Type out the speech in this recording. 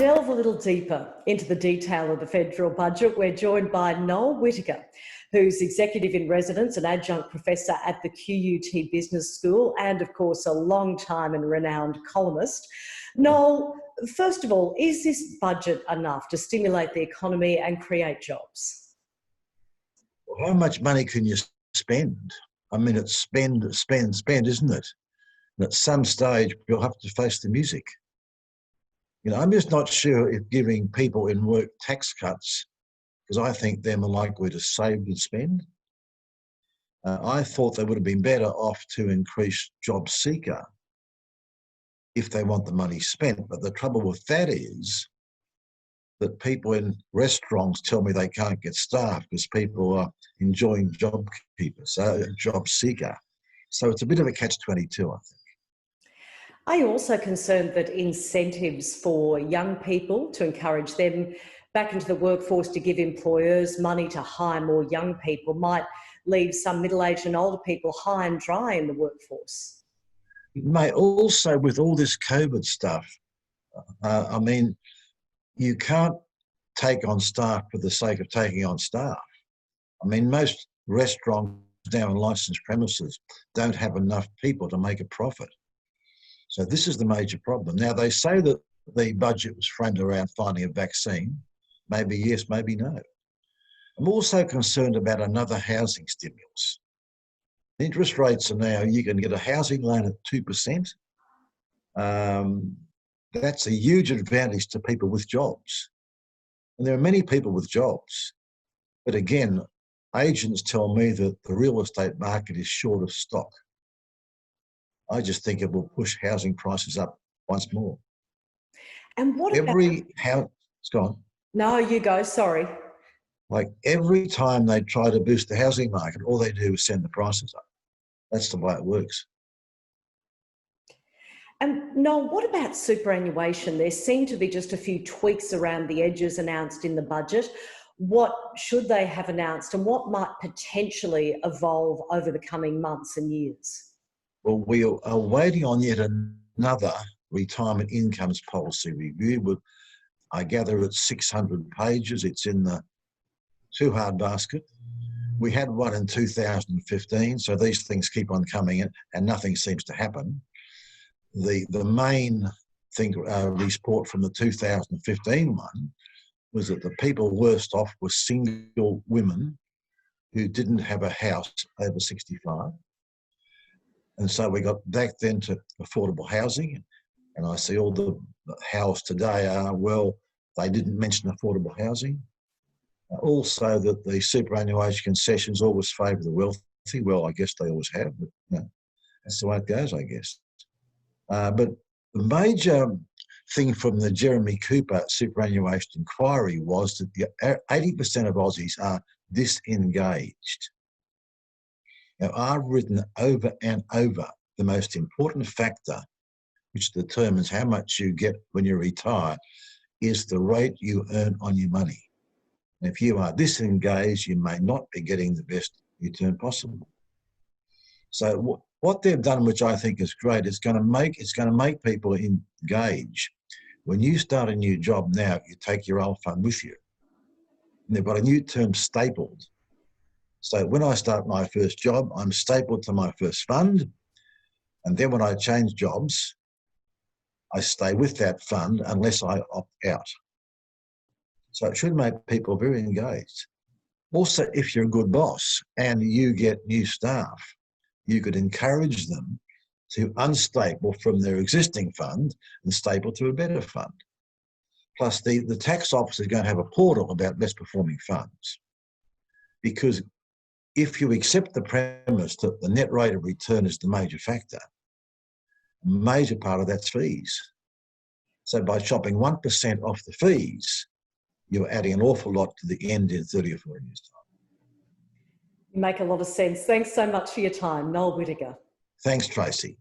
delve a little deeper into the detail of the federal budget, we're joined by Noel Whittaker, who's Executive in Residence and Adjunct Professor at the QUT Business School and, of course, a long-time and renowned columnist. Noel, first of all, is this budget enough to stimulate the economy and create jobs? Well, how much money can you spend? I mean, it's spend, isn't it? And at some stage, you'll have to face the music. You know, I'm just not sure if giving people in work tax cuts, because I think they're more likely to save than spend. I thought they would have been better off to increase job seeker if they want the money spent. But the trouble with that is that people in restaurants tell me they can't get staff because people are enjoying job seeker. So it's a bit of a catch-22, I think. Are you also concerned that incentives for young people to encourage them back into the workforce to give employers money to hire more young people might leave some middle-aged and older people high and dry in the workforce? It may also, with all this COVID stuff, I mean, you can't take on staff for the sake of taking on staff. I mean, most restaurants now in licensed premises don't have enough people to make a profit. So this is the major problem. Now, they say that the budget was framed around finding a vaccine. Maybe yes, maybe no. I'm also concerned about another housing stimulus. Interest rates are now, you can get a housing loan at 2%. That's a huge advantage to people with jobs. And there are many people with jobs. But again, agents tell me that the real estate market is short of stock. I just think it will push housing prices up once more. And what it's gone. No, you go, sorry. Like every time they try to boost the housing market, all they do is send the prices up. That's the way it works. And Noel, what about superannuation? There seem to be just a few tweaks around the edges announced in the budget. What should they have announced and what might potentially evolve over the coming months and years? Well, we are waiting on yet another retirement incomes policy review. But I gather it's 600 pages. It's in the too hard basket. We had one in 2015, so these things keep on coming in and nothing seems to happen. The main thing, report from the 2015 one was that the people worst off were single women who didn't have a house over 65. And so we got back then to affordable housing. And I see all the hows today are, well, they didn't mention affordable housing. Also that the superannuation concessions always favour the wealthy. Well, I guess they always have, but that's the way it goes, I guess. But the major thing from the Jeremy Cooper superannuation inquiry was that 80% of Aussies are disengaged. Now, I've written over and over the most important factor which determines how much you get when you retire is the rate you earn on your money. And if you are disengaged, you may not be getting the best return possible. So what they've done, which I think is great, it's going to make people engage. When you start a new job now, you take your old fund with you. And they've got a new term, stapled. So when I start my first job, I'm stapled to my first fund. And then when I change jobs, I stay with that fund unless I opt out. So it should make people very engaged. Also, if you're a good boss and you get new staff, you could encourage them to unstaple from their existing fund and staple to a better fund. Plus, the tax office is going to have a portal about best performing funds. Because if you accept the premise that the net rate of return is the major factor, a major part of that's fees. So by chopping 1% off the fees, you're adding an awful lot to the end in 30 or 40 years' time. You make a lot of sense. Thanks so much for your time, Noel Whittaker. Thanks, Tracey.